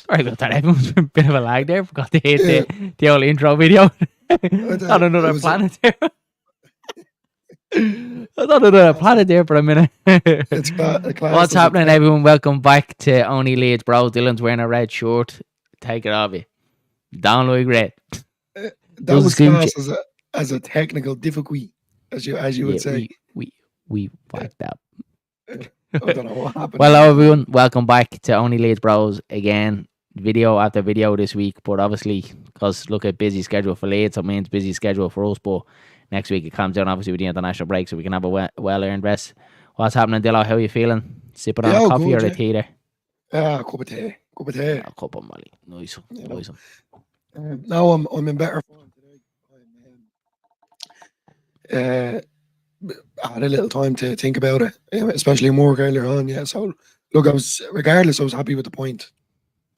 Sorry about that. Everyone's been a bit of a lag there. Forgot to hit the old intro video. On It another was planet there. I thought another planet there for a minute. it's a class. What's happening, everyone? Welcome back to Only Leeds, bro. Dylan's wearing a red shirt. Take it off you. Don't look red. That Doesn't was suit class you. as a technical difficulty, as you would say. We fucked up. I don't know what happened. Well, hello everyone. Welcome back to Only Leeds Bros again. Video after video this week, but obviously, because look at busy schedule for Leeds, it means busy schedule for us. But next week it comes down obviously with the international break, so we can have a well earned rest. What's happening, Dillo? How are you feeling? Sipping on a coffee or a tea there? Cup of tea. A cup of Molly. Nice. Nice. Now I'm in better form today. I had a little time to think about it, especially in work earlier on. Yeah, so look, I was happy with the point.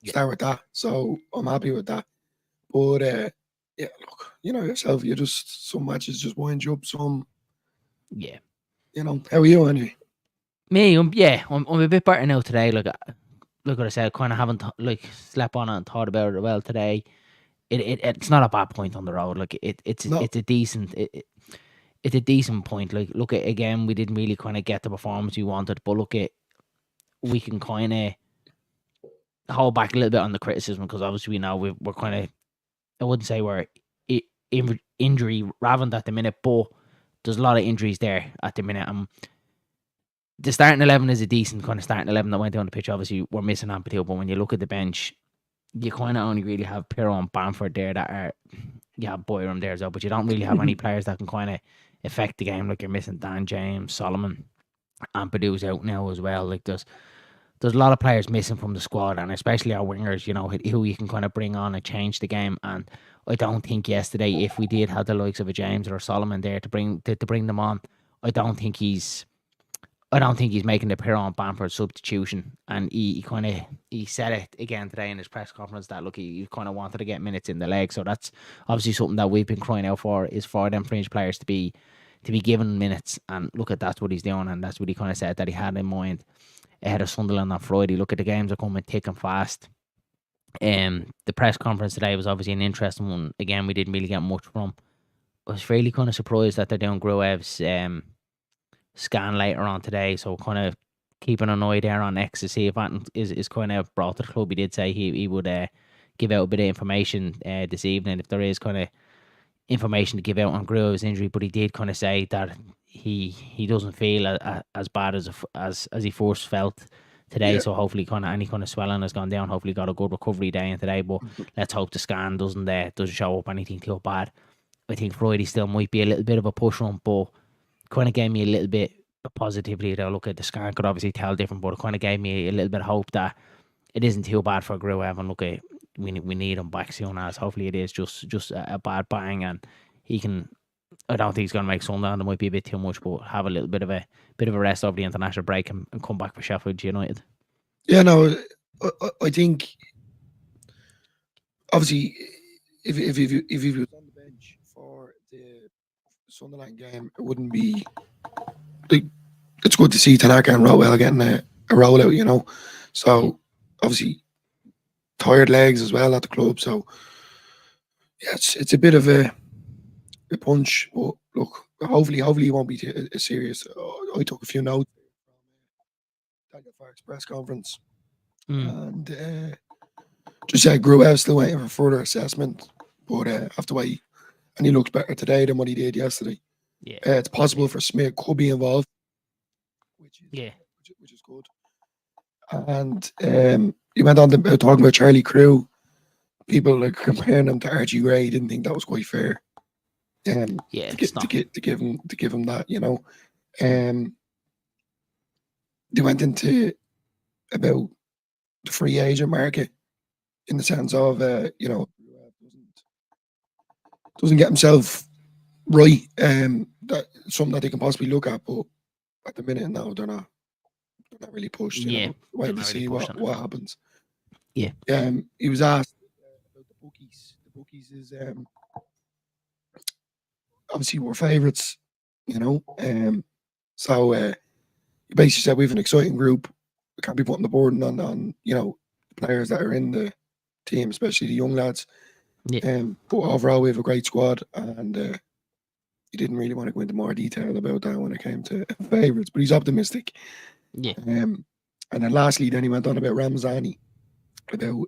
Start with that, so I'm happy with that. But yeah, look, you know yourself, you just some matches just wind you up. Some, yeah, you know. How are you anyway? Me, I'm a bit better now today. Look what I said. Kind of haven't slept on it and thought about it well today. It's not a bad point on the road. Like it's a decent. It's a decent point. Like, look at again, we didn't really kind of get the performance we wanted, but look at we can kind of hold back a little bit on the criticism because obviously we know we're kind of, I wouldn't say we're injury ravened at the minute, but there's a lot of injuries there at the minute. The starting 11 is a decent kind of starting 11 that went on the pitch. Obviously, we're missing Ampatio, but when you look at the bench, you kind of only really have Pirro and Bamford there that are, you have Boyram there as well, but you don't really have any players that can kind of affect the game. Like you're missing Dan James, Solomon, Ampadu's out now as well. Like there's a lot of players missing from the squad, and especially our wingers, you know, who you can kind of bring on and change the game. And I don't think yesterday, if we did have the likes of a James or a Solomon there to bring them on, I don't think he's making the Pirro and Bamford substitution. And he said it again today in his press conference that look, he kind of wanted to get minutes in the leg. So that's obviously something that we've been crying out for, is for them fringe players to be given minutes. And look at that's what he's doing, and that's what he kind of said that he had in mind ahead of Sunderland on Friday. Look at the games are coming thick and fast. The press conference today was obviously an interesting one. Again, we didn't really get much from. I was really kind of surprised that they're doing Gruev's scan later on today, so kind of keeping an eye there on X to see if that is kind of brought to the club. He did say he would give out a bit of information this evening if there is kind of information to give out on Gruev's injury, but he did kind of say that he doesn't feel as bad as he first felt today. Yeah. So hopefully kind of any kind of swelling has gone down. Hopefully got a good recovery day in today, but let's hope the scan doesn't show up anything too bad. I think Friday still might be a little bit of a push run, but kind of gave me a little bit of positivity. Though look at the scan could obviously tell different, but it kind of gave me a little bit of hope that it isn't too bad for Gruev. And look at we need him back soon, as hopefully it is just a bad bang and he can. I don't think he's going to make Sunderland. It might be a bit too much, but have a little bit of a rest over the international break and come back for Sheffield United. Yeah, no, I think obviously if he was on the bench for the Sunderland game, it wouldn't be like, it's good to see Tanaka and Rowell getting a rollout, you know. So obviously tired legs as well at the club. So yeah, it's a bit of a punch, but look, hopefully he won't be serious. I took a few notes from Daniel Farke's press conference, and just said Gruev still waiting for further assessment, but have to wait, and he looks better today than what he did yesterday. Yeah, it's possible for Smith could be involved, which is good. And he went on to talk about Charlie Crew. People like comparing him to Archie Gray. Didn't think that was quite fair. To give him that, you know. They went into about the free agent market in the sense of you know, doesn't get himself right. That something that they can possibly look at, but at the minute now they're not really pushed. You know, wait to see what happens. Yeah. He was asked about the bookies. The bookies is obviously we're favourites, you know. So he basically said we have an exciting group. We can't be putting the burden on you know, players that are in the team, especially the young lads. Yeah. But overall, we have a great squad, and he didn't really want to go into more detail about that when it came to favourites, but he's optimistic. Yeah. And then lastly, then he went on about Ramazani, about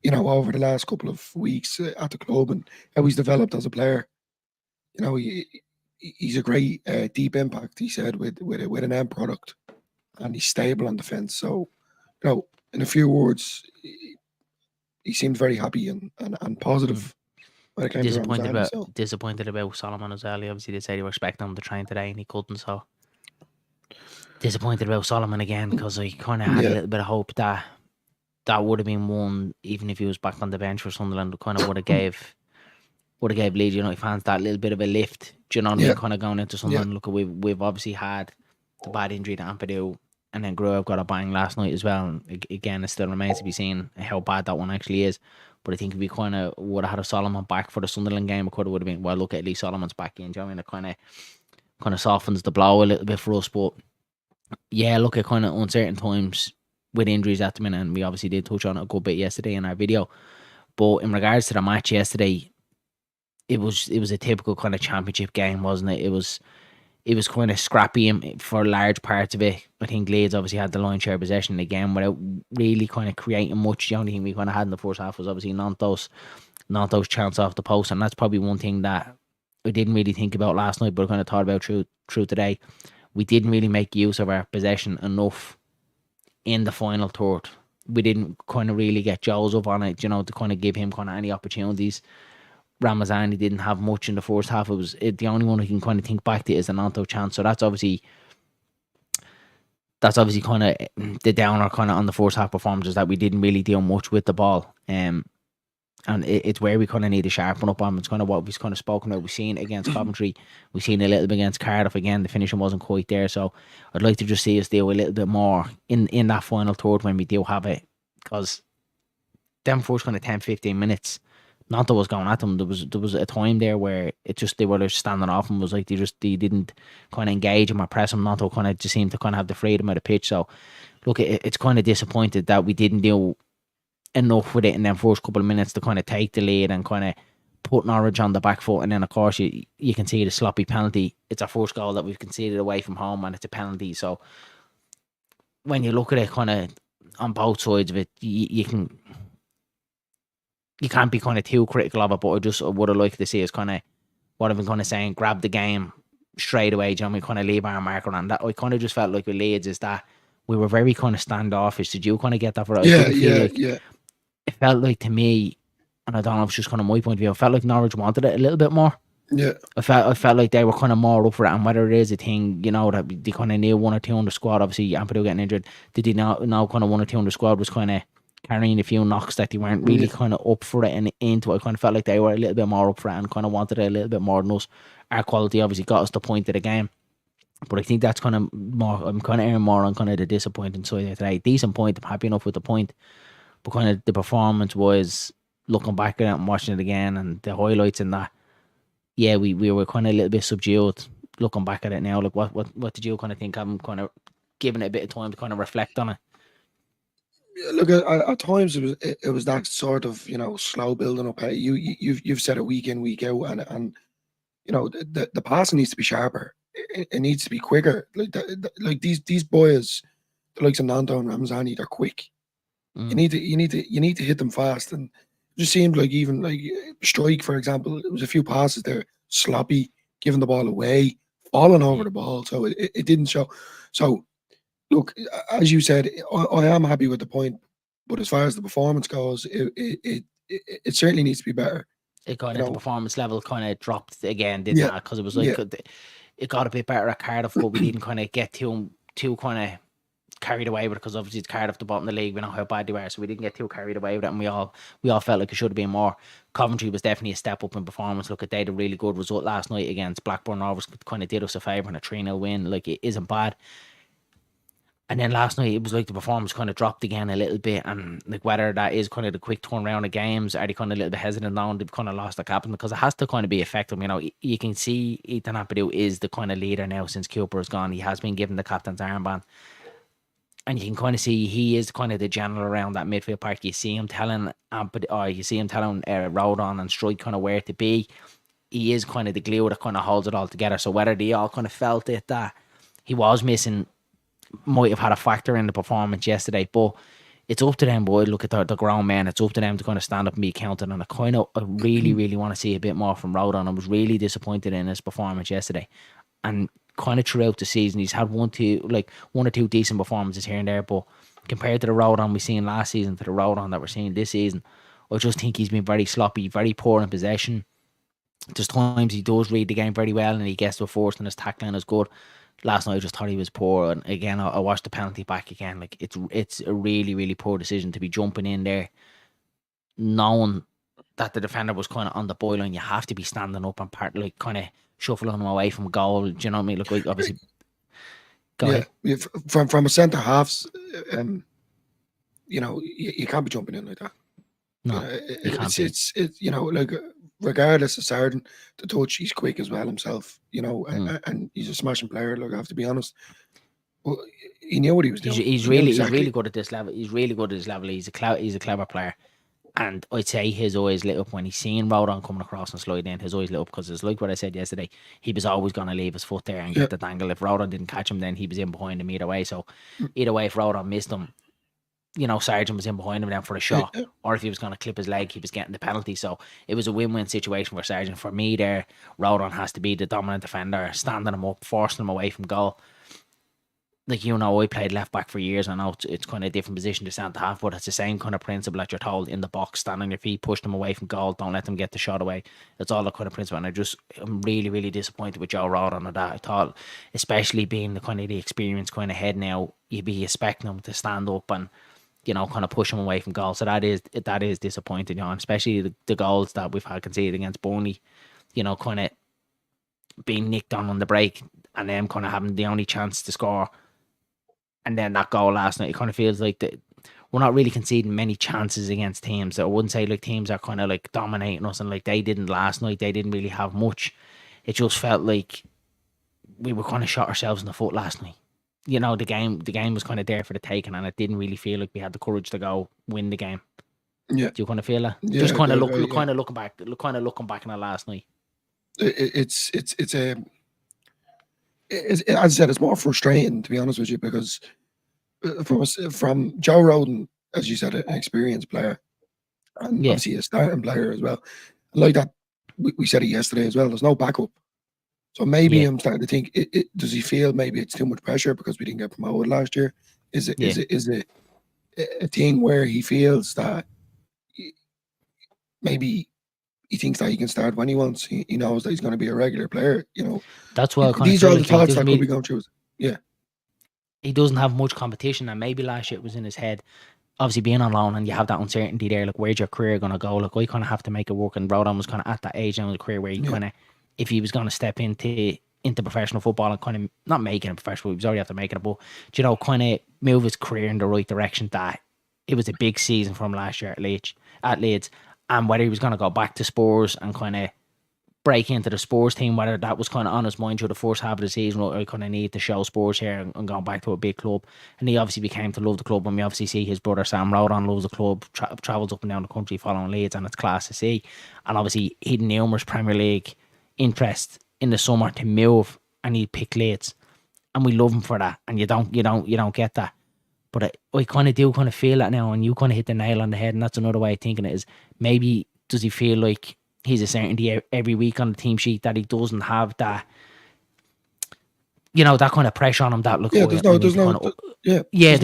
over the last couple of weeks at the club and how he's developed as a player. He's a great deep impact. He said with an end product, and he's stable on defence. So, in a few words, he seemed very happy and positive when it came to Ramazani. So Disappointed about Solomon as well. He obviously did say they were expecting him to train today and he couldn't. So disappointed about Solomon again because I kind of had a little bit of hope that would have been one, even if he was back on the bench for Sunderland. Kind of would have gave Leeds United fans that little bit of a lift. Do you know what I mean? Kind of going into Sunderland. Look, we've obviously had the bad injury to Ampadu, and then Grove got a bang last night as well. And again, it still remains to be seen how bad that one actually is. But I think if we kind of would have had a Solomon back for the Sunderland game, it could have would have been, well, look, at least Solomon's back in. Do you know what I mean? It kind of softens the blow a little bit for us. But yeah, look, at kind of uncertain times with injuries at the minute, and we obviously did touch on it a good bit yesterday in our video. But in regards to the match yesterday, it was a typical kind of championship game, wasn't it? It was kind of scrappy for large parts of it. I think Leeds obviously had the lion's share of possession again without really kind of creating much. The only thing we kind of had in the first half was obviously not those chances off the post, and that's probably one thing that I didn't really think about last night, but I kind of thought about through today. We didn't really make use of our possession enough in the final third. We didn't kind of really get Joes up on it, to kind of give him kind of any opportunities. Ramazani didn't have much in the first half. The only one I can kind of think back to is the Nanto chance. So that's obviously kind of the downer kind of on the first half performance, is that we didn't really deal much with the ball. And it's where we kind of need to sharpen up on. It's kind of what we've kind of spoken about. We've seen it against Coventry. We've seen a little bit against Cardiff again. The finishing wasn't quite there. So I'd like to just see us deal a little bit more in that final third when we do have it. Because them first kind of 10-15 minutes, not that was going at them. There was a time there where they were just standing off and was like they didn't kind of engage him or press him. Not to kind of just seem to kind of have the freedom of the pitch. So look, it's kind of disappointed that we didn't do enough with it in them first couple of minutes to kind of take the lead and kind of put Norwich on the back foot. And then of course you can see the sloppy penalty. It's our first goal that we've conceded away from home, and it's a penalty. So when you look at it kind of on both sides of it, you can't be kind of too critical of it, but I would have liked to see us kind of, what I've been kind of saying, grab the game straight away, we kind of leave our marker on that. I kind of just felt like with Leeds is that we were very kind of standoffish. Did you kind of get that for us? Yeah. It felt like to me, and I don't know if it's just kind of my point of view, it felt like Norwich wanted it a little bit more. Yeah. I felt like they were kind of more up for it, and whether it is a thing, that they kind of knew one or two on the squad, obviously Ampadu getting injured, did they know kind of one or two on the squad was kind of carrying a few knocks that they weren't really kind of up for it and into it. I kind of felt like they were a little bit more up for it and kind of wanted it a little bit more than us. Our quality obviously got us the point of the game, but I think that's kind of more, I'm kind of airing more on kind of the disappointing side of today. Decent point, I'm happy enough with the point, but kind of the performance was, looking back at it and watching it again and the highlights and that, yeah, we were kind of a little bit subdued looking back at it now. Like what did you kind of think? I'm kind of giving it a bit of time to kind of reflect on it. Look, at times it was that sort of slow building up. You've said it week in, week out, and the passing needs to be sharper. It needs to be quicker. Like these boys, the likes of Nando and Ramazani, they're quick. You need to hit them fast, and it just seemed like even like Strike, for example, there was a few passes there, sloppy, giving the ball away, falling over the ball, so it didn't show. So look, as you said, I am happy with the point, but as far as the performance goes, it certainly needs to be better. It kind of the performance level kind of dropped again, didn't it? Because it was like it got a bit better at Cardiff, but we didn't kind of get too kind of carried away with it, because obviously it's Cardiff, the bottom of the league. We know how bad they were, so we didn't get too carried away with it, and we all felt like it should have been more. Coventry was definitely a step up in performance. Look, they had a really good result last night against Blackburn. Rovers kind of did us a favour in a 3-0 win. Like, it isn't bad. And then last night, it was like the performance kind of dropped again a little bit. And like, whether that is kind of the quick turnaround of games, are they kind of a little bit hesitant now, and they've kind of lost the captain, because it has to kind of be effective. You can see Ethan Ampadu is the kind of leader now since Cooper is gone. He has been given the captain's armband. and you can kind of see he is kind of the general around that midfield park. You see him telling or you see him telling Rodon and Strike kind of where to be. He is kind of the glue that kind of holds it all together. So whether they all kind of felt it that he was missing might have had a factor in the performance yesterday, but it's up to them, boy. Look at the grown men. It's up to them to kind of stand up and be counted. And I really want to see a bit more from Rodon. I was really disappointed in his performance yesterday, and kind of throughout the season, he's had one or two decent performances here and there. But compared to the Rodon we seen last season to the Rodon that we're seeing this season, I just think he's been very sloppy, very poor in possession. There's times he does read the game very well and he gets to a force and his tackling is good. Last night I just thought he was poor, and again I watched the penalty back again. Like it's a really poor decision to be jumping in there, knowing that the defender was kind of on the byline. You have to be standing up and kind of shuffling him away from goal. Do you know what I mean? Look, like obviously, from a centre halves, you can't be jumping in like that. No, it's like regardless of Sarden, the touch, he's quick as well himself, and he's a smashing player. Look, I have to be honest. Well, he knew what he was doing. He's really good at this level. He's really good at this level. He's a clever player, and I'd say his eyes lit up when he's seeing Rodon coming across and sliding in. His eyes lit up because it's like what I said yesterday. He was always going to leave his foot there and get the dangle. If Rodon didn't catch him, then he was in behind him either way. So either way, if Rodon missed him, Sargent was in behind him then for a shot, or if he was going to clip his leg, he was getting the penalty. So it was a win-win situation for Sargent. For me, there, Rodon has to be the dominant defender, standing him up, forcing him away from goal. Like, I played left back for years. I know it's kind of a different position to centre half, but it's the same kind of principle that you're told in the box, stand on your feet, push them away from goal, don't let them get the shot away. It's all the kind of principle. And I'm really disappointed with Joe Rodon on that. I thought, especially being the kind of the experienced kind of head now, you'd be expecting him to stand up and kind of push him away from goal. So that is disappointing, especially the goals that we've had conceded against Burnley, kind of being nicked on the break and them kind of having the only chance to score. And then that goal last night, it kind of feels like that we're not really conceding many chances against teams. I wouldn't say like teams are kind of like dominating us, and like they didn't last night. They didn't really have much. It just felt like we were kind of shot ourselves in the foot last night. The game was kind of there for the taking, and it didn't really feel like we had the courage to go win the game. Yeah. Do you kind of feel that? Yeah, just kind of looking back in it last night. It's as I said, it's more frustrating, to be honest with you, because from Joe Rodon, as you said, an experienced player, and obviously a starting player as well. Like that, we said it yesterday as well. There's no backup. So maybe I'm starting to think: does he feel maybe it's too much pressure because we didn't get promoted last year? Is it a thing where he feels that maybe he thinks that he can start when he wants? He knows that he's going to be a regular player. That's what these are all the thoughts that could be going through. Yeah, he doesn't have much competition, and maybe last year it was in his head. Obviously, being on loan and you have that uncertainty there, like where's your career going to go? Like I kind of have to make it work, and Rodon was kind of at that age now in his career where he kind of, if he was going to step into professional football and kind of not making it professional, he was already after making it, but kind of move his career in the right direction. That it was a big season from last year at Leeds, and whether he was going to go back to Spurs and kind of break into the Spurs team, whether that was kind of on his mind through the first half of the season, or I kind of need to show Spurs here and going back to a big club. And he obviously became to love the club, and we obviously see his brother Sam Rodon loves the club, travels up and down the country following Leeds, and it's class to see. And obviously he had numerous Premier League interest in the summer to move, and he picked Leeds, and we love him for that. And you don't get that. But I kind of do kind of feel that now, and you kind of hit the nail on the head, and that's another way of thinking it is, maybe does he feel like he's a certainty every week on the team sheet that he doesn't have that, that kind of pressure on him. That there's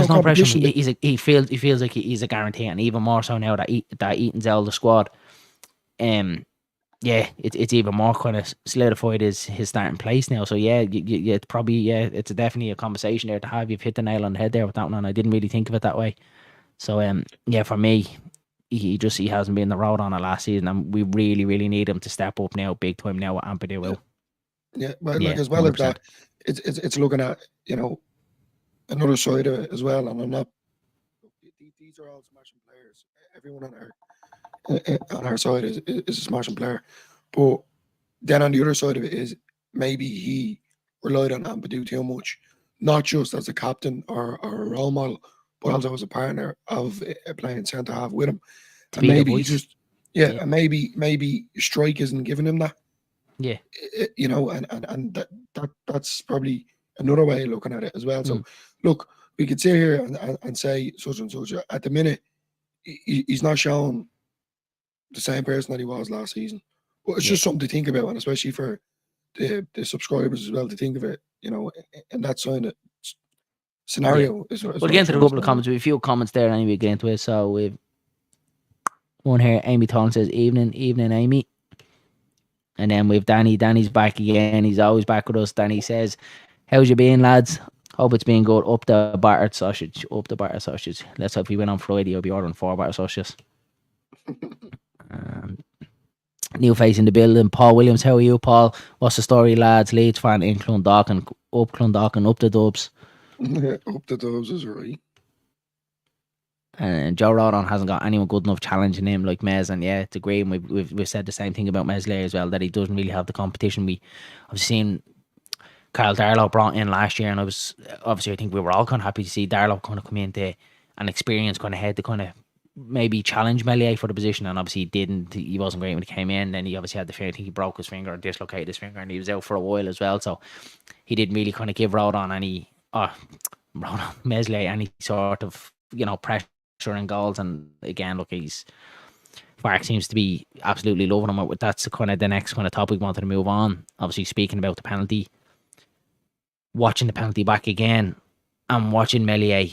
no pressure. He feels like he's a guarantee, and even more so now that Eaton's out of the squad. It's even more kind of solidified his starting place now. So it's probably it's definitely a conversation there to have. You've hit the nail on the head there with that one, and I didn't really think of it that way. So for me, he hasn't been the road on it last season, and we really need him to step up now, big time now with Ampadu will. Yeah, but as well 100%. As that, it's looking at another side of it as well, and I'm not. These are all smashing players. Everyone on our side is a smashing player, but then on the other side of it is maybe he relied on Ampadu too much, not just as a captain or a role model, but also as a partner of playing centre half with him. To And be the maybe he voice. just, and maybe strike isn't giving him that, Yeah. and that's probably another way of looking at it as well. So, look, we could sit here and say such and such. At the minute, he's not showing the same person that he was last season. But it's just something to think about, and especially for the subscribers as well, to think of it, in that scenario. We'll get into a couple of comments. We have a few comments there anyway, get into it. So we've one here, Amy Tolan says, evening, Amy. And then we've Danny. Danny's back again. He's always back with us. Danny says, how's you been, lads? Hope it's been good. Up the battered sausage. Let's hope we win on Friday. I'll be ordering 4 battered sausages. New face in the building. Paul Williams, how are you, Paul? What's the story, lads? Leeds fan in Clondalkin. Up Clondalkin, up the Dubs. Up the Dubs is right. And Joe Rodon hasn't got anyone good enough challenging him like Mez, and yeah, it's agreed. We've said the same thing about Mesley as well, that he doesn't really have the competition. I've seen Carl Darlow brought in last year, and I think we were all kind of happy to see Darlow kind of come into an experience kind of head to kind of maybe challenge Meslier for the position, and obviously he didn't. He wasn't great when he came in. Then he obviously had the finger. I think he broke his finger or dislocated his finger, and he was out for a while as well. So he didn't really kind of give Meslier any sort of pressure and goals. And again, look, Fark seems to be absolutely loving him. That's kind of the next kind of topic we wanted to move on. Obviously, speaking about the penalty, watching the penalty back again, and watching Meslier,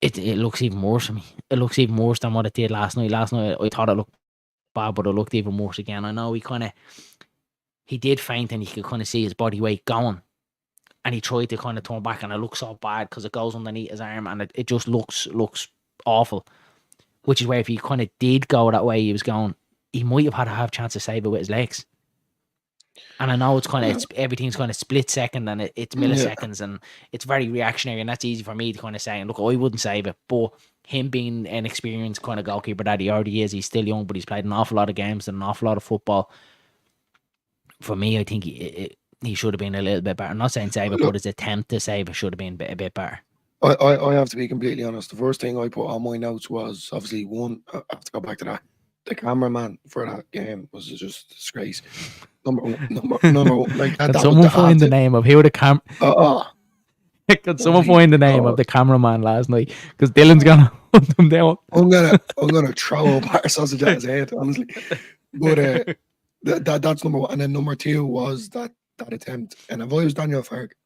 it looks even worse for me. It looks even worse than what it did last night. Last night I thought it looked bad, but it looked even worse again. I know he did faint, and you could kind of see his body weight going, and he tried to kind of turn back, and it looks so bad because it goes underneath his arm, and it just looks awful. Which is where if he kind of did go that way he was going, he might have had a half chance to save it with his legs. And I know it's kind of everything's kind of split second, and it's milliseconds, and it's very reactionary, and that's easy for me to kind of say. And look, I wouldn't save it, but him being an experienced kind of goalkeeper that he already is, he's still young, but he's played an awful lot of games and an awful lot of football. For me, I think he should have been a little bit better. I'm not saying save it, but his attempt to save it should have been a bit better. I have to be completely honest. The first thing I put on my notes was obviously one. I have to go back to that. The cameraman for that game was just a disgrace. Number one, like that. Can someone find the name of who the Can someone find the name of the cameraman last night? Because Dylan's gonna hunt him down. I'm gonna throw a bar sausage at his head, honestly. But that's number one, and then number two was that attempt. And if I was Daniel Fark,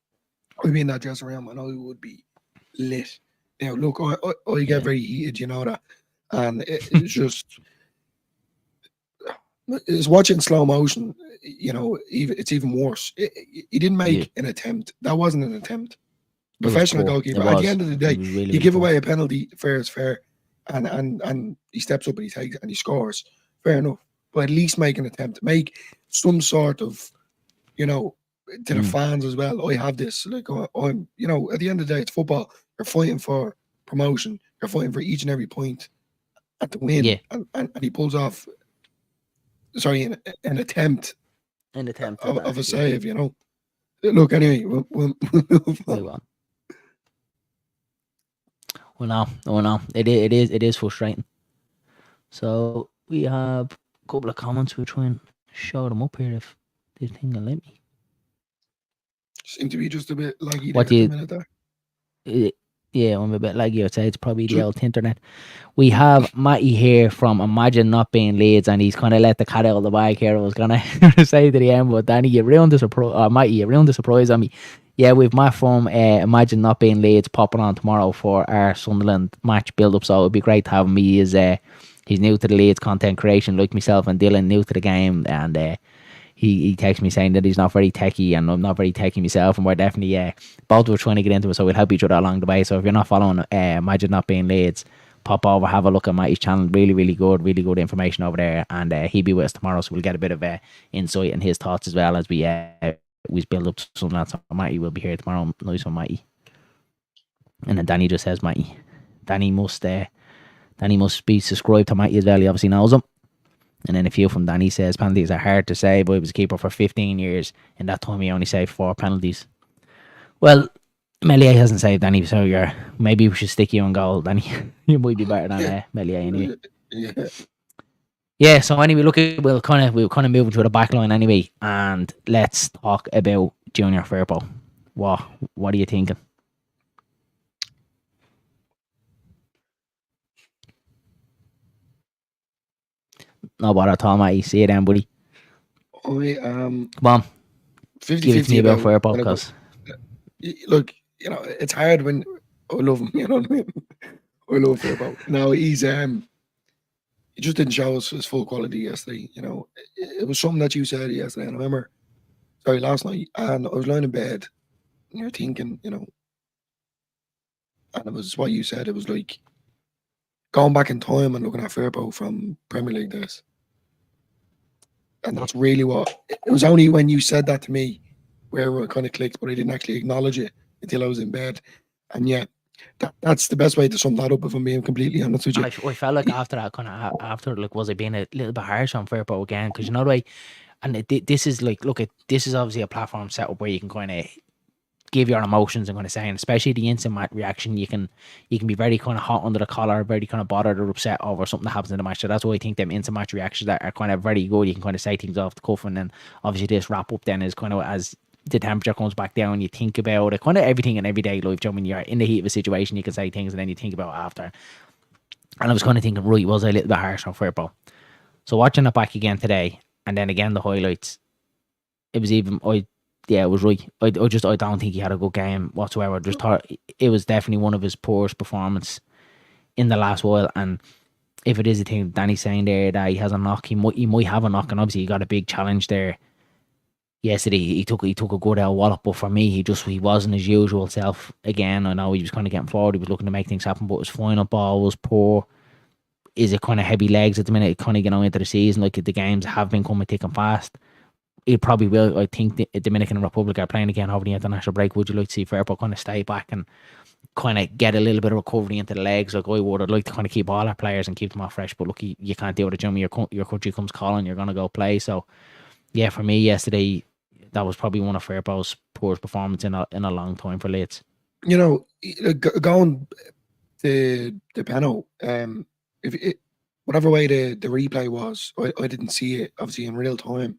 I'd be in that dressing room, and I would be lit. Look, I get very heated, that, and it's just. Is watching slow motion, it's even worse. He didn't make an attempt. That wasn't an attempt. Professional goalkeeper. At the end of the day, you give away a penalty, fair is fair, and he steps up and he takes it and he scores. Fair enough. But at least make an attempt. Make some sort of, to the fans as well. I have this. Like I'm, at the end of the day, it's football. You're fighting for promotion. You're fighting for each and every point at the win. Yeah. And he pulls off. Sorry, an attempt of a save, Look, anyway, we'll move on. Well, no, it is frustrating. So we have a couple of comments. We'll try and show them up here if this thing will let me. Seem to be just a bit laggy there at the minute there. Yeah, I'm a bit laggy. I'd say it's probably the old internet. We have Matty here from Imagine Not Being Leeds, and he's kind of let the cat out of the bag here. I was going to say to the end, but Danny, you ruined the surprise. Matty, you ruined the surprise on me. Yeah, we've Matt from Imagine Not Being Leeds popping on tomorrow for our Sunderland match build-up, so it would be great to have him. He's new to the Leeds content creation, like myself and Dylan, new to the game, and he texts me saying that he's not very techie and I'm not very techie myself, and we're definitely both were trying to get into it, so we'll help each other along the way. So if you're not following Imagine Not Being Leeds, pop over, have a look at Matty's channel. Really good information over there, and he'll be with us tomorrow, so we'll get a bit of insight and his thoughts as well as we build up to something else. So Matty will be here tomorrow. Nice one, Matty. And then Danny just says Matty. Danny must be subscribed to Matty as well. He obviously knows him. And then a few from Danny says penalties are hard to save, but he was a keeper for 15 years. In that time, he only saved 4 penalties. Well, Melier hasn't saved any, so maybe we should stick you in goal. Then you might be better than Melier anyway. Yeah. Yeah. So anyway, look, we'll kind of move into the back line anyway, and let's talk about Junior Firpo. What are you thinking? No bother at all, mate. See you then, buddy. I Come on, 50 give it to 50 me about about Firpo, when it because look, it's hard when I love him, you know what I mean? I love Firpo. Now he just didn't show us his full quality yesterday. It was something that you said yesterday, and I remember, sorry, last night, and I was lying in bed, and you're thinking, and it was what you said. It was like going back in time and looking at Firpo from Premier League days, and that's really what it was. Only when you said that to me where it kind of clicked, but I didn't actually acknowledge it until I was in bed, and yeah. That's the best way to sum that up. If I'm being completely honest with and you, I felt like after that after like was I being a little bit harsh on Firpo again, because you know the way, and this is like look at this is obviously a platform set up where you can kind of give your emotions and kind of say, and especially the instant reaction, you can be very kind of hot under the collar, very kind of bothered or upset over something that happens in the match. So that's why I think them instant match reactions that are kind of very good. You can kind of say things off the cuff, and then obviously this wrap up then is kind of as the temperature comes back down, you think about it, kind of everything in everyday life. Joe, when you're in the heat of a situation, you can say things, and then you think about it after. And I was kind of thinking, right, was I a little bit harsh on Firpo? So watching it back again today, and then again the highlights, it was even it was right. I don't think he had a good game whatsoever. I just thought it was definitely one of his poorest performance in the last while. And if it is a thing Danny's saying there that he has a knock, he might have a knock, and obviously he got a big challenge there yesterday. He took a good wallop, but for me he wasn't his usual self again. I know he was kind of getting forward, he was looking to make things happen, but his final ball was poor. Is it kind of heavy legs at the minute, kind of into the season, like the games have been coming thick and fast. It probably will. I think the Dominican Republic are playing again over the international break. Would you like to see Firpo kind of stay back and kind of get a little bit of recovery into the legs? Like I would. I'd like to kind of keep all our players and keep them all fresh. But look, you can't do it, Jimmy. Your country comes calling. You're gonna go play. So yeah, for me yesterday, that was probably one of Firpo's poorest performance in a long time for Leeds. Going the panel, if it, whatever way the replay was, I didn't see it obviously in real time.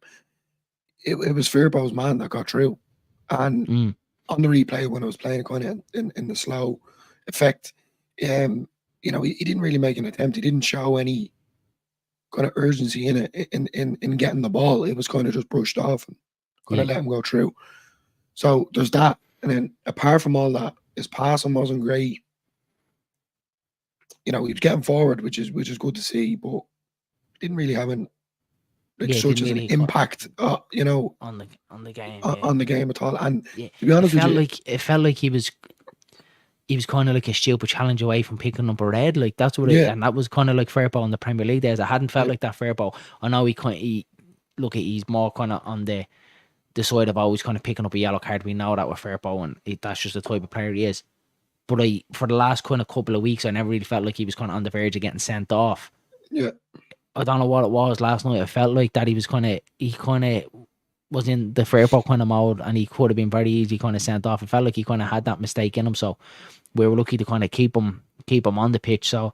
It was Firpo's man that got through, and on the replay when I was playing kind of in the slow effect, he didn't really make an attempt. He didn't show any kind of urgency in it in getting the ball. It was kind of just brushed off and kind of let him go through. So there's that, and then apart from all that, his passing wasn't great. He was getting forward, which is good to see, but didn't really have such as an impact, on the game, on the game at all. And to be honest with you, it felt like he was kind of like a stupid challenge away from picking up a red. Like that's what and that was kind of like Firpo in the Premier League days. I hadn't felt like that Firpo. I know he's more kind of on the side of always kind of picking up a yellow card. We know that with Firpo, and that's just the type of player he is. But for the last kind of couple of weeks, I never really felt like he was kind of on the verge of getting sent off. Yeah. I don't know what it was last night. I felt like that he kind of was in the Firpo kind of mode, and he could have been very easy kind of sent off. It felt like he kind of had that mistake in him, so we were lucky to kind of keep him on the pitch. So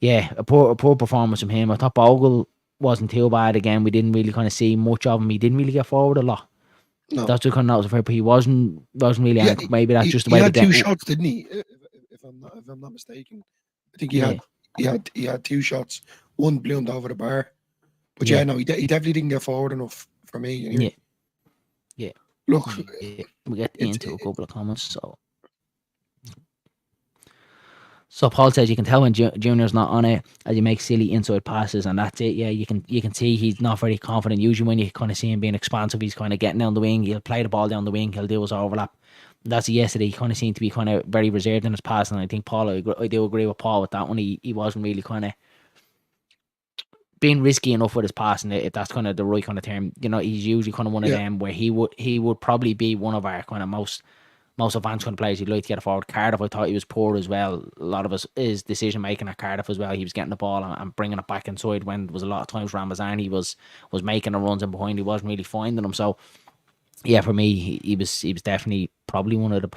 yeah, a poor performance from him. I thought Bogle wasn't too bad again. We didn't really kind of see much of him. He didn't really get forward a lot. No. That's what kind of noticed. But he wasn't really. Yeah, maybe that's just the way he had two shots, didn't he? If I'm not mistaken, I think he had two shots. One bloomed over the bar, but no, he definitely didn't get forward enough for me. Yeah. Look, we get into a couple of comments. So Paul says you can tell when Junior's not on it as he makes silly inside passes, and that's it. Yeah, you can see he's not very confident. Usually when you kind of see him being expansive, he's kind of getting down the wing. He'll play the ball down the wing. He'll do his overlap. That's yesterday. He kind of seemed to be kind of very reserved in his passing. I think Paul, I do agree with Paul with that one. He wasn't really kind of being risky enough with his passing, if that's kind of the right kind of term. He's usually kind of one of them where he would probably be one of our kind of most advanced kind of players. He'd like to get forward. Cardiff, I thought he was poor as well. A lot of his decision making at Cardiff as well. He was getting the ball and bringing it back inside when there was a lot of times Ramazani was making the runs in behind. He wasn't really finding them. So yeah, for me, he was definitely probably one of the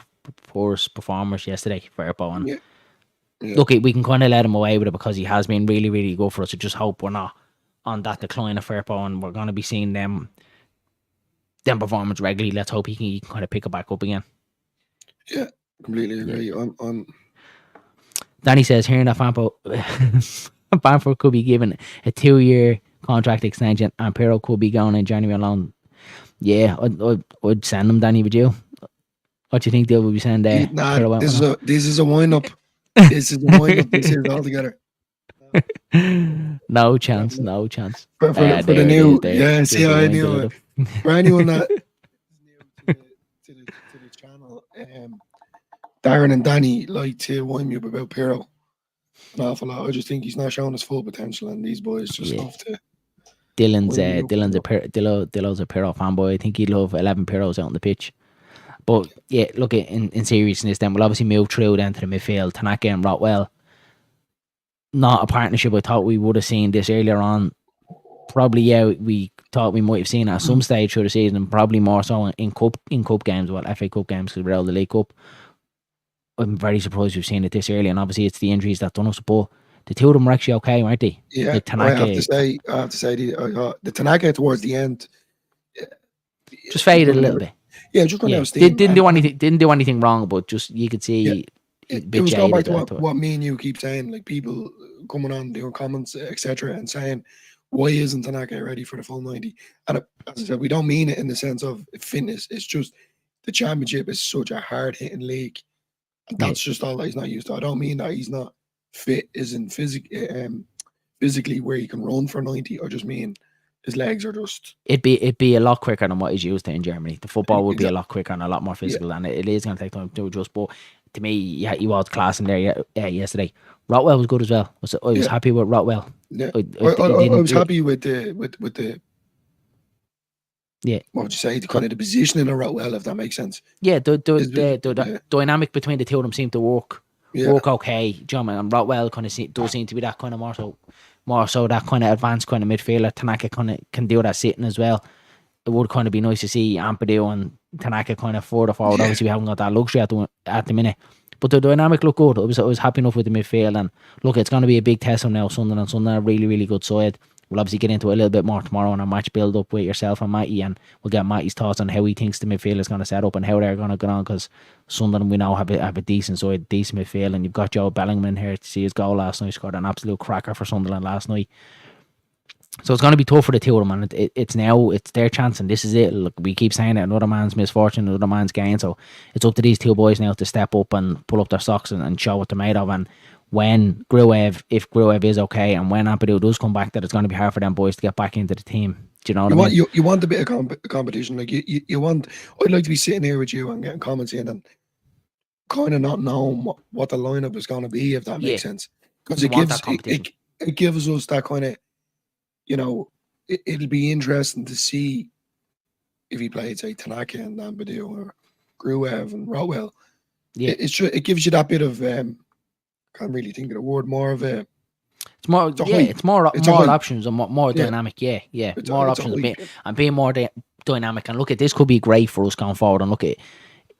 poorest performers yesterday for Firpo. And Yeah, yeah, look, we can kind of let him away with it because he has been really, really good for us. So just hope we're not on that decline of Firpo and we're going to be seeing them performance regularly. Let's hope he can kind of pick it back up again. yeah. Completely agree. On Danny says hearing that Bamford could be given a 2-year contract extension and Pirro could be going in January alone. Yeah, I'd send him, Danny, would you? What do you think they will be saying there? nah, Pirro went with this is a wind up. This is a wind up. This is altogether. No chance, no chance. For the There it is. new, There, yeah. See, there's the I winded knew it it. up. For anyone that is new to the channel, Darren and Danny like to wind me up about Pirro an awful lot. I just think he's not showing his full potential, and these boys just Yeah, love to Dylan's wind me up. Dillo's a Pirro fanboy. I think he'd love 11 Pirros out on the pitch. But yeah, look, in seriousness, then we'll obviously move through then to the midfield. Tanaka and Rotwell, not a partnership I thought we would have seen this earlier on. Probably, yeah, we thought we might have seen it at some stage through the season, and probably more so in cup games, FA Cup games, because we're out of the League Cup. I'm very surprised we've seen it this early, and obviously it's the injuries that done us. But the two of them were actually okay, weren't they? Yeah, Like Tanaka, I have to say, the Tanaka towards the end just just faded a running little out. bit. Yeah, just running Yeah, out of steam. didn't do anything. Didn't do anything wrong, but just you could Yeah, see a it bit was going back jaded. to what me and you keep saying, like people coming on doing comments, etc., and saying, why isn't Tanaka ready for the full 90? And as I said, we don't mean it in the sense of fitness. It's just the championship is such a hard hitting league. And that's just all that he's not used to. I don't mean that he's not fit, isn't physically where he can run for 90. I just mean his legs are just. It'd be a lot quicker than what he's used to in Germany. The football would be a Exactly. lot quicker and a lot more physical, and it is going to take time to adjust. But to me, yeah, he was class in there yesterday. Rotwell was good as well. I was happy with Rotwell. Yeah, I was happy with the yeah. What would you say? The kind of the positioning of Rotwell, if that makes sense. Yeah, the dynamic between the two of them seemed to work okay. John and Rotwell kind of does seem to be that kind of more so that kind of advanced kind of midfielder. Tanaka kind of can do that sitting as well. It would kind of be nice to see Ampadu and Tanaka kind of further forward. Obviously, we haven't got that luxury at the minute. But the dynamic looked good. I was happy enough with the midfield. And look, it's going to be a big test on now. Sunderland are a really, really good side. We'll obviously get into it a little bit more tomorrow on a match build up with yourself and Matty, and we'll get Matty's thoughts on how he thinks the midfield is going to set up and how they're going to go on, because Sunderland we now have a decent side, decent midfield, and you've got Joe Bellingham in here to see his goal last night. Scored an absolute cracker for Sunderland last night. So it's going to be tough for the two of them, and it's their chance, and this is it. Look, we keep saying it, another man's misfortune, another man's gain. So it's up to these two boys now to step up and pull up their socks and show what they're made of. And when if Gruev is okay, and when Ampadu does come back, that it's going to be hard for them boys to get back into the team. Do you know what I mean? You want a bit of competition, like you want. I'd like to be sitting here with you and getting comments in and kind of not knowing what the lineup is going to be, if that makes sense, because it gives us that kind of, it'll be interesting to see if he played, say, Tanaka and Ampadu or Gruev and Rotwell. Yeah, it gives you that bit of can't really think of the word, more of a. It's more, it's more options and more dynamic. Yeah, more options and being more dynamic. And look, at this could be great for us going forward. And look,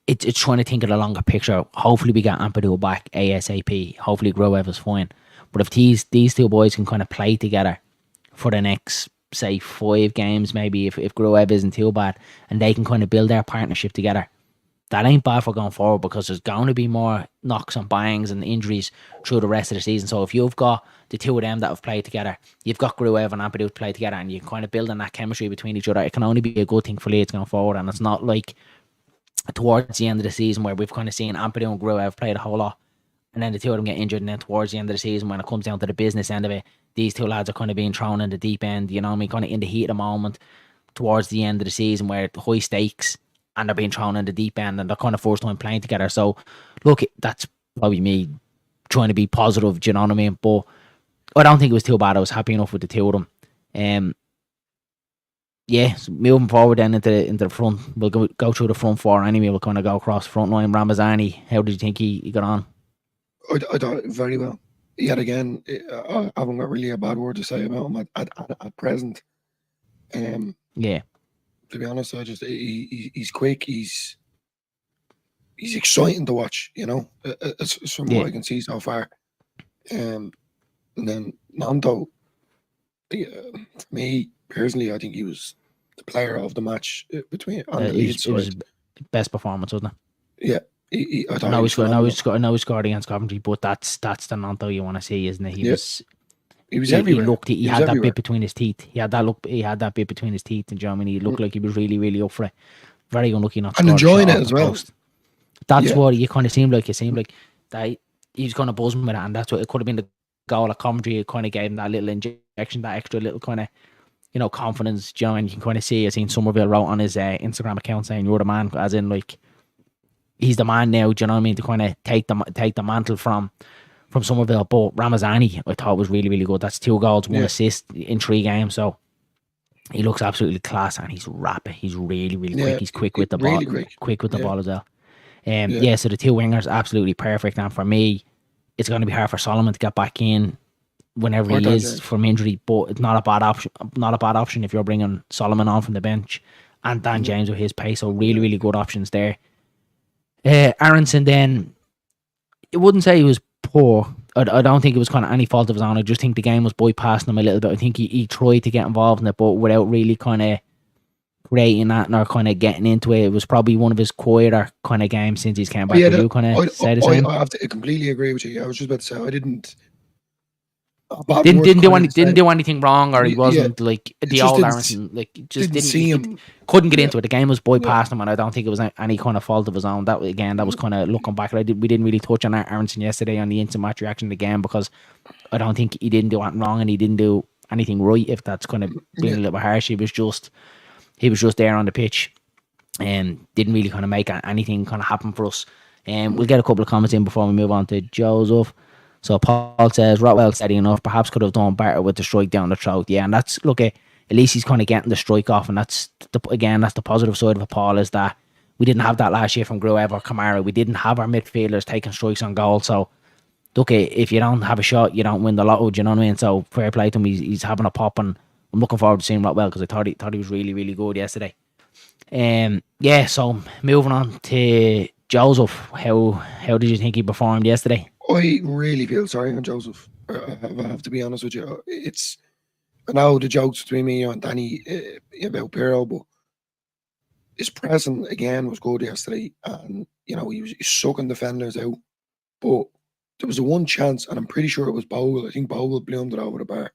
it's trying to think of the longer picture. Hopefully, we get Ampadu back ASAP. Hopefully, Gruev is fine. But if these two boys can kind of play together for the next, say, 5 games, maybe if Gruev isn't too bad, and they can kind of build their partnership together, that ain't bad for going forward, because there's going to be more knocks and bangs and injuries through the rest of the season. So if you've got the two of them that have played together, you've got Gruev and Ampadu to play together, and you're kind of building that chemistry between each other, it can only be a good thing for Leeds going forward. And it's not like towards the end of the season where we've kind of seen Ampadu and Gruev play a whole lot, and then the two of them get injured, and then towards the end of the season, when it comes down to the business end of it, these two lads are kind of being thrown in the deep end, you know what I mean, kind of in the heat of the moment towards the end of the season where it's high stakes, and they're being thrown in the deep end, and they're kind of first time playing together. So, look, that's probably me trying to be positive, do you know what I mean? But I don't think it was too bad. I was happy enough with the two of them. So moving forward then into the front, we'll go through the front four anyway. We'll kind of go across the front line. Ramazani, how did you think he got on? I thought very well. Yet again, I haven't got really a bad word to say about him at present. Yeah. To be honest, he's quick. He's he's exciting to watch. It's from what Yeah, I can see so far. And then Nanto, for me personally, I think he was the player of the match between on the Leeds it was side. his best performance, wasn't it? Yeah, I I thought know he he was scored. I know he phenomenal. scored. I know he scored against Coventry, but that's the Nanto you want to see, isn't it? He Yeah, was. he was He everywhere. looked. He He was had that bit everywhere. between his teeth. He had that look. He had that bit between his teeth in Germany. He Mm. looked like he was really, really up for it. Very unlucky not to And score the shot enjoying it off the as well. post. That's Yeah, what you kind of seemed like. It seemed like that he was kind of buzzing with it, and that's what it could have been the goal at Coventry. It kind of gave him that little injection, that extra little kind of confidence. You know, and you can kind of see. I seen Somerville wrote on his Instagram account saying, "You're the man," as in like he's the man now. Do you know what I mean? To kind of take the mantle from Somerville. But Ramazani, I thought was really, really good. That's 2 goals, 1 yeah, assist in 3 games. So he looks absolutely class, and he's rapid. He's really, really quick. yeah. He's quick with the ball, Really quick. quick with the Yeah, ball as well. yeah. Yeah. So the 2 wingers absolutely perfect. And for me, it's going to be hard for Solomon to get back in whenever Or he Dan is James. from injury. But it's not a bad option. Not a bad option if you're bringing Solomon on from the bench and Dan Mhm. James with his pace. So really, Yeah, really good options there. Aronson then, I wouldn't say he was poor. I don't think it was kind of any fault of his own. I just think the game was bypassing him a little bit. I think he tried to get involved in it, but without really kind of creating that or kind of getting into it. It was probably one of his quieter kind of games since he's came oh, back. yeah. Would you kind of say the same? I have to completely agree with you. Yeah, I was just about to say I didn't. A bad Didn't word didn't do kind any of say. didn't do anything wrong, or he Yeah, wasn't like it the just old didn't Aronson. Like just didn't see him. couldn't get Yeah, into it. The game was yeah, bypassing him, and I don't think it was any kind of fault of his own. That again, that was kind of looking back. We didn't really touch on Aronson yesterday on the instant match reaction of the game because I don't think he didn't do anything wrong and he didn't do anything right. If that's kind of being yeah. a little bit harsh, he was just there on the pitch and didn't really kind of make anything kind of happen for us. We'll get a couple of comments in before we move on to Joseph. So Paul says, Rotwell steady enough, perhaps could have done better with the strike down the throat. Yeah, and that's, look, at least he's kind of getting the strike off, and that's, that's the positive side of it, Paul, is that we didn't have that last year from Gruev or Kamara. We didn't have our midfielders taking strikes on goal, so look, if you don't have a shot, you don't win the lotto, do you know what I mean? So fair play to him, he's having a pop, and I'm looking forward to seeing Rotwell because I thought he was really, really good yesterday. Yeah, so moving on to Joseph, how did you think he performed yesterday? I really feel sorry for Joseph. I have to be honest with you. I know the jokes between me and Danny about Pirro, but his pressing again was good yesterday, and he was sucking defenders out. But there was a one chance, and I'm pretty sure it was Bogle. I think Bogle bloomed it over the bar.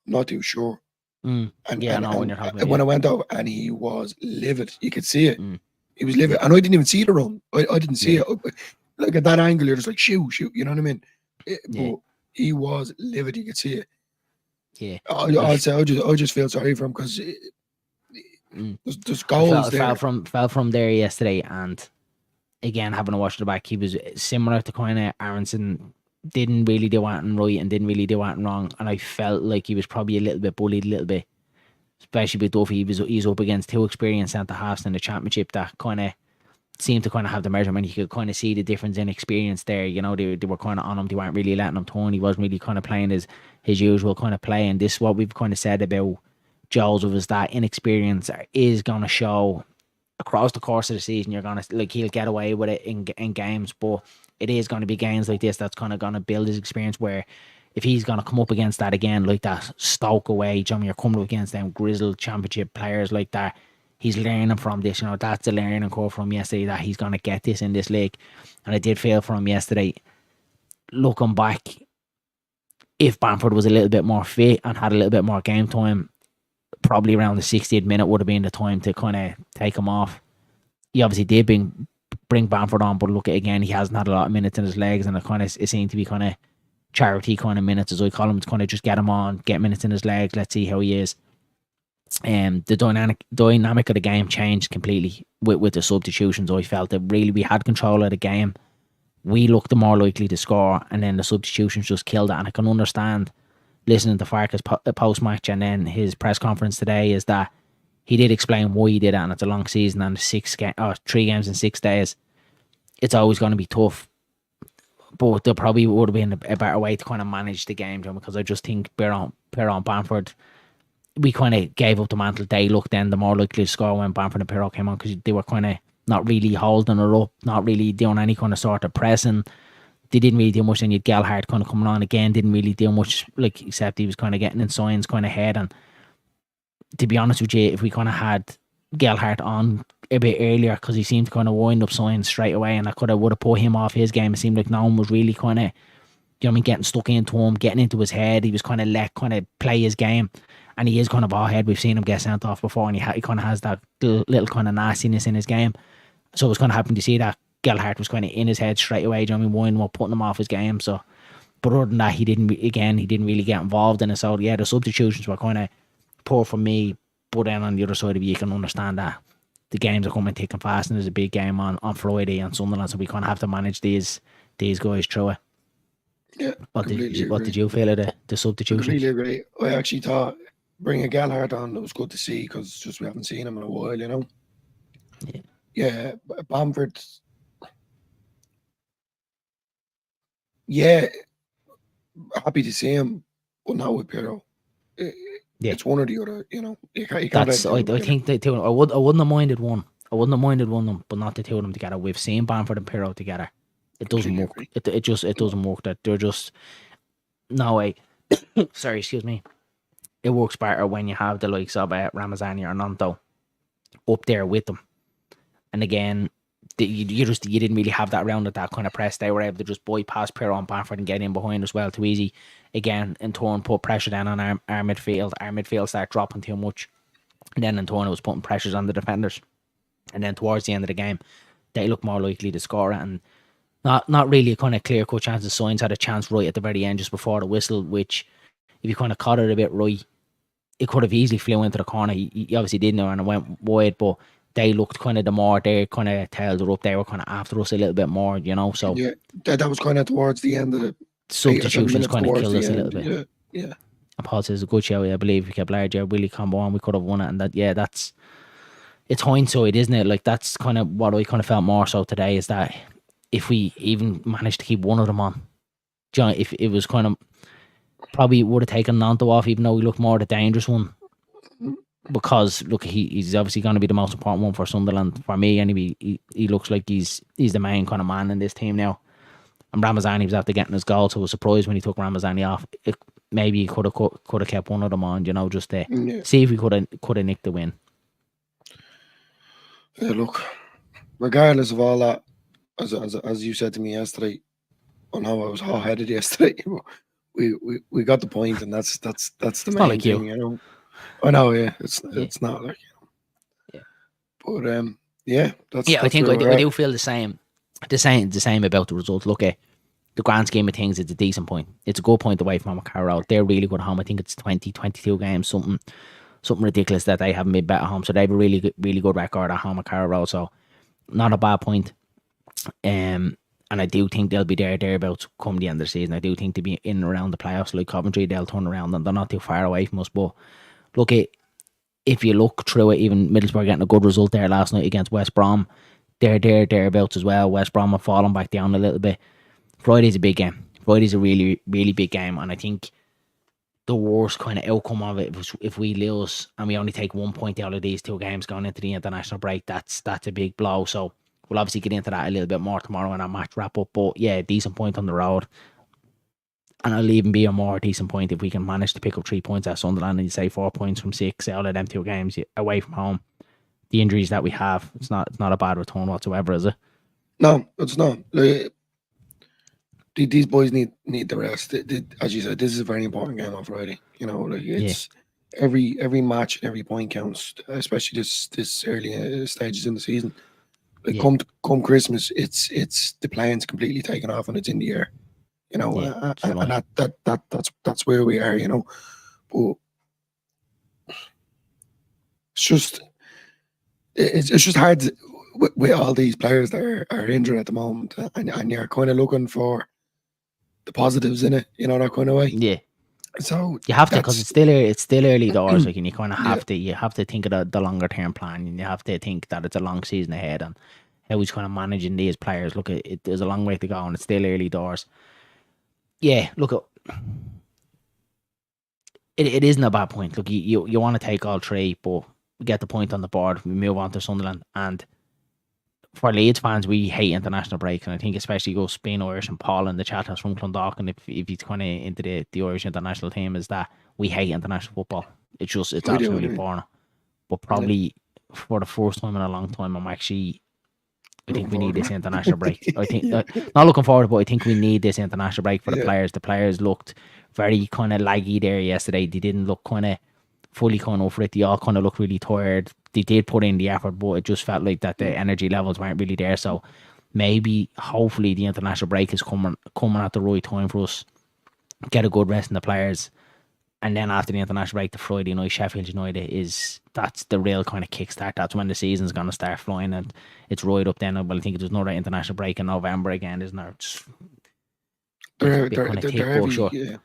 I'm not too sure. And Yeah, I and know when and you're talking about, when yeah. I went over, and he was livid. You could see it. Mm, He was livid, yeah, and I didn't even see the run. I didn't see yeah, it. Like at that angle, you're just like shoot, shoot. You know what I mean? yeah, But he was livid. You could see it. yeah. I'd Like, say I just feel sorry for him because mm, there's I goals there. fell from there yesterday, and again, having to watch the back, he was similar to kind of Aronson. Didn't really do anything right and didn't really do anything wrong, and I felt like he was probably a little bit bullied, a little bit, especially with Duffy. He's up against 2 experienced centre halves in the championship that kind of seemed to kind of have the measurement. You could kind of see the difference in experience there. You know, they were kind of on him. They weren't really letting him turn. He wasn't really kind of playing his usual kind of play. And this is what we've kind of said about Joseph, is that inexperience is going to show across the course of the season. You're going to, like, he'll get away with it in games, but it is going to be games like this that's kind of going to build his experience, where if he's going to come up against that again, like that Stoke away, you're coming up against them grizzled championship players like that, he's learning from this. That's the learning curve from yesterday, that he's going to get this in this league. And I did feel for him yesterday. Looking back, if Bamford was a little bit more fit and had a little bit more game time, probably around the 60th minute would have been the time to kind of take him off. He obviously did bring Bamford on, but look, again, he hasn't had a lot of minutes in his legs, and it seemed to be kind of charity kind of minutes, as I call him, to kind of just get him on, get minutes in his legs, let's see how he is. The dynamic of the game changed completely with the substitutions. I felt that really we had control of the game. We looked the more likely to score, and then the substitutions just killed it. And I can understand, listening to Farke's post match and then his press conference today, is that he did explain why he did it, and it's a long season and 3 games in 6 days. It's always going to be tough, but there probably would have been a better way to kind of manage the game, because I just think Perron Bamford, we kind of gave up the mantle. They looked then the more likely to score when Bamford and Perron came on, because they were kind of not really holding her up, not really doing any kind of sort of pressing. They didn't really do much. And you had Gelhardt kind of coming on again, didn't really do much, like, except he was kind of getting in Signs kind of head. And to be honest with you, if we kind of had Gelhardt on a bit earlier, because he seemed to kind of wind up Signs straight away, and I would have put him off his game. It seemed like no one was really kind of, you know what I mean, getting stuck into him, getting into his head. He was kind of let kind of play his game. And he is kind of hard head. We've seen him get sent off before, and he kind of has that little kind of nastiness in his game. So it was kind of happy to see that Gelhardt was kind of in his head straight away. Do you know what I mean? Winding up, putting him off his game. So, but other than that, he didn't really get involved in it. So yeah, the substitutions were kind of poor for me. But then on the other side of it, you can understand that the games are coming thick and fast, and there's a big game on Friday on Sunderland, so we kind of have to manage these guys through it. Yeah. What did you feel of the substitutions? Completely agree. I actually thought bringing Gelhardt on, it was good to see, because just we haven't seen him in a while, you know. Yeah, Bamford. Yeah, happy to see him, but not with Pirro. It's one or the other, you know. You can't I think the two. I wouldn't have minded one. I wouldn't have minded one of them, but not the two of them together. We've seen Bamford and Pirro together. It doesn't work. It doesn't work. That they're just no way. Sorry, excuse me. It works better when you have the likes of Ramazani or Nanto up there with them. And again, you didn't really have that round at that kind of press. They were able to just bypass Pirro and Bamford and get in behind as well too easy. Again, in turn, put pressure down on our midfield. Our midfield started dropping too much. And then in turn, it was putting pressures on the defenders. And then towards the end of the game, they looked more likely to score it. And not really a kind of clear-cut chance. The Signs had a chance right at the very end, just before the whistle, which, if you kind of caught it a bit right, it could have easily flew into the corner. He obviously didn't know, and it went wide, but they looked kind of their kind of tails were up. They were kind of after us a little bit more, you know. So yeah, that was kind of towards the end of the substitutions kind of killed us a little bit. Yeah. And Paul says a good show. I believe we kept larger, Willie combo on. We could have won it, and it's hindsight, isn't it? Like, that's kind of what I kind of felt more so today, is that if we even managed to keep one of them on, John, if it was kind of probably would have taken Nanto off, even though he looked more the dangerous one. Because look, he's obviously going to be the most important one for Sunderland for me. Anyway, he looks like he's the main kind of man in this team now. And Ramazani was after getting his goal, so I was surprised when he took Ramazani off. Maybe he could have kept one of them on, you know, just to see if we could have nicked the win. Yeah, look, regardless of all that, as you said to me yesterday, on how I was hot-headed yesterday, we got the point, and that's the main thing, you know. I know, yeah, it's not like, you know. Yeah. But that's I think I do feel the same about the result. Look, at the grand scheme of things, it's a decent point. It's a good point away from Carroll. They're really good at home. I think it's 22 games, something ridiculous that they haven't been better at home. So they have a really good record at home at Carroll. So not a bad point. And I do think they'll be thereabouts come the end of the season. I do think they'll be in and around the playoffs, like Coventry. They'll turn around, and they're not too far away from us. But look, if you look through it, even Middlesbrough getting a good result there last night against West Brom, they're thereabouts as well. West Brom have fallen back down a little bit. Friday's a big game. Friday's a really, really big game, and I think the worst kind of outcome of it was if we lose and we only take 1 point out of these two games going into the international break. That's a big blow. So we'll obviously get into that a little bit more tomorrow in our match wrap up. But yeah, decent point on the road. And it'll even be a more decent point if we can manage to pick up 3 points at Sunderland, and you say 4 points from 6 out of them two games away from home. The injuries that we have, it's not a bad return whatsoever, is it? No, it's not. Like, these boys need the rest. As you said, this is a very important game on Friday. You know, like, it's every match and every point counts, especially this early stages in the season. Like, come Christmas, it's the plan's completely taken off and it's in the air. You know, and that's where we are. You know, but it's just hard with all these players that are injured at the moment, and you're kind of looking for the positives in it. You know, that kind of way. Yeah. So you have to, because it's still early doors. Like, and you kind of have to. You have to think of the longer term plan, and you have to think that it's a long season ahead, and how he's kind of managing these players. Look, there's a long way to go, and it's still early doors. Yeah, look, it isn't a bad point. Look, you want to take all three, but we get the point on the board. We move on to Sunderland, and for Leeds fans, we hate international breaks, and I think especially go Spain, Irish, and Paul in the chat house from Clondalkin, if he's kind of into the Irish international team, is that we hate international football. It's I do absolutely anyway. boring. But probably for the first time in a long time, I think we need this international break. I think not looking forward, but I think we need this international break for the players. The players looked very kind of laggy there yesterday. They didn't look kind of fully kind of for it. They all kind of looked really tired. They did put in the effort, but it just felt like that the energy levels weren't really there. So maybe, hopefully, the international break is coming at the right time for us. Get a good rest in the players, and then after the international break, the Friday night Sheffield United that's the real kind of kickstart. That's when the season's gonna start flying, and it's right up then. Well, I think there's another international break in November again, isn't there? They're heavy, yeah.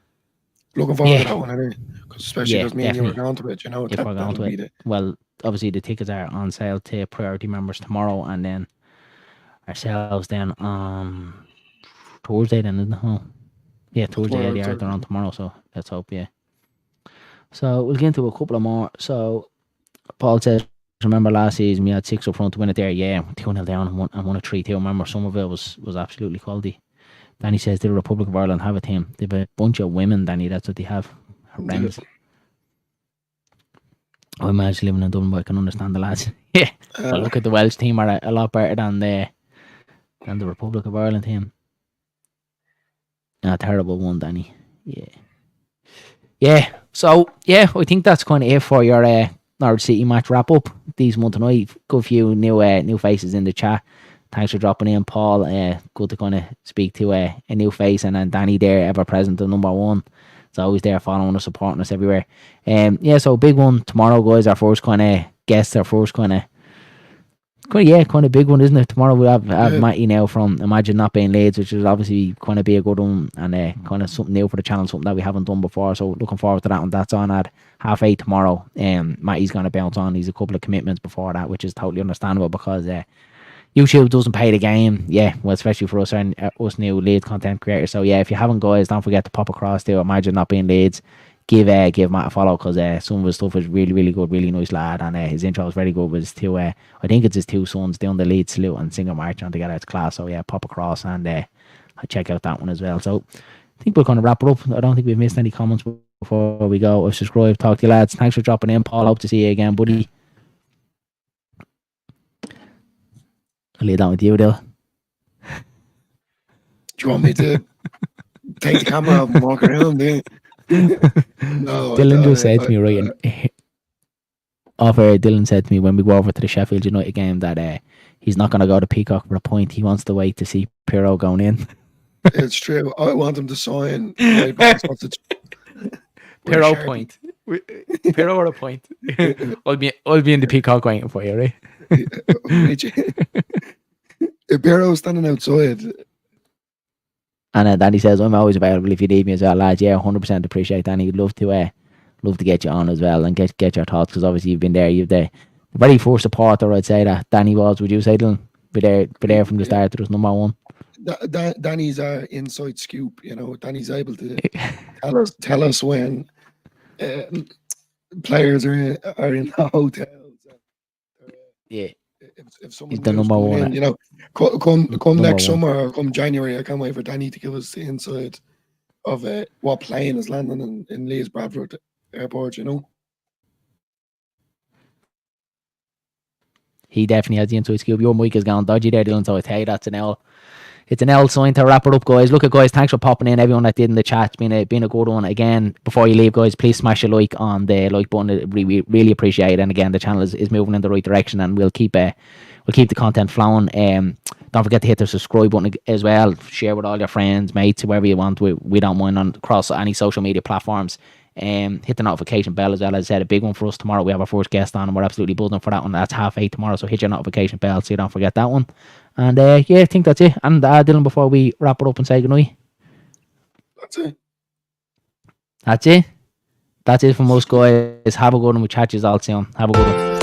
Looking forward to that one, anyway. Because especially because me and you were going to it, you know. If we're going to it, well, obviously the tickets are on sale to priority members tomorrow, and then ourselves then on Thursday. Then, isn't it? Oh. Yeah, Thursday. They're on tomorrow, so let's hope. Yeah. So we'll get into a couple of more. So Paul says, remember last season we had 6 up front to win it there? Yeah, 2-0 down and won a 3-2. Remember, some of it was absolutely quality. Danny says, did the Republic of Ireland have a team? They have a bunch of women, Danny. That's what they have. Horrendous. I imagine living in Dublin, but I can understand the lads. Yeah. But look at the Welsh team are a lot better than the Republic of Ireland team. A terrible one, Danny. Yeah. Yeah. So, yeah, I think that's kind of it for your Norwich City match wrap up these months tonight. Good few new faces in the chat. Thanks for dropping in, Paul. Good to kind of speak to a new face, and then Danny there, ever present, the number one. It's always there following us, supporting us everywhere. Yeah, so big one tomorrow, guys. Our first kind of guest, our first kind of big one, isn't it? Tomorrow we'll have Matty now from Imagine Not Being Leeds, which is obviously kind of be a good one, and kind of something new for the channel, something that we haven't done before. So looking forward to that one. That's on at 8:30 tomorrow. Matty's going to bounce on. He's a couple of commitments before that, which is totally understandable because YouTube doesn't pay the game, well, especially for us and us new Leeds content creators. So if you haven't, guys, don't forget to pop across to Imagine Not Being Leeds. Give Matt a follow, because some of his stuff is really, really good, really nice lad, and his intro is very good with his two, I think it's his two sons doing the Leeds salute and singing march on together. It's class. So pop across and check out that one as well. So I think we're going to wrap it up. I don't think we've missed any comments before we go. Subscribe, talk to you lads. Thanks for dropping in, Paul. Hope to see you again, buddy. I'll lay down with you, Dill. Do you want me to take the camera out and walk around there? No, Dylan just said to me, right, Dylan said to me when we go over to the Sheffield United game that he's not going to go to Peacock for a point. He wants to wait to see Pirro going in. It's true. I want him to sign. Pirro point. Pirro or a point. I'll be in the Peacock waiting for you, right? If Pirro's standing outside. And Danny says, I'm always available if you need me as well, lads. 100% appreciate Danny. Love to get you on as well and get your thoughts, because obviously you've been there. You've the very first supporter, I'd say, that Danny was. Would you say, Dylan? Be there from the start. It was number one. Danny's our inside scoop. Danny's able to tell us when players are in the hotels. If someone, he's the number one. Come next summer or come January, I can't wait for Danny to give us the inside of what plane is landing in Leeds Bradford Airport. He definitely has the inside scoop. Your mic is gone dodgy there, Dylan. So I tell you, that's an L. It's an L sign to wrap it up, guys. Look at, guys, thanks for popping in. Everyone that did in the chat, it's been a good one. Again, before you leave, guys, please smash a like on the like button. We really appreciate it. And again, the channel is moving in the right direction, and we'll keep the content flowing. Don't forget to hit the subscribe button as well. Share with all your friends, mates, whoever you want. We don't mind across any social media platforms. Hit the notification bell as well. As I said, a big one for us tomorrow. We have our first guest on, and we're absolutely buzzing for that one. That's 8:30 tomorrow, so hit your notification bell so you don't forget that one. And I think that's it. And Dylan, before we wrap it up and say goodnight. That's it from us, guys. Have a good one. We'll chat you all soon. Have a good one.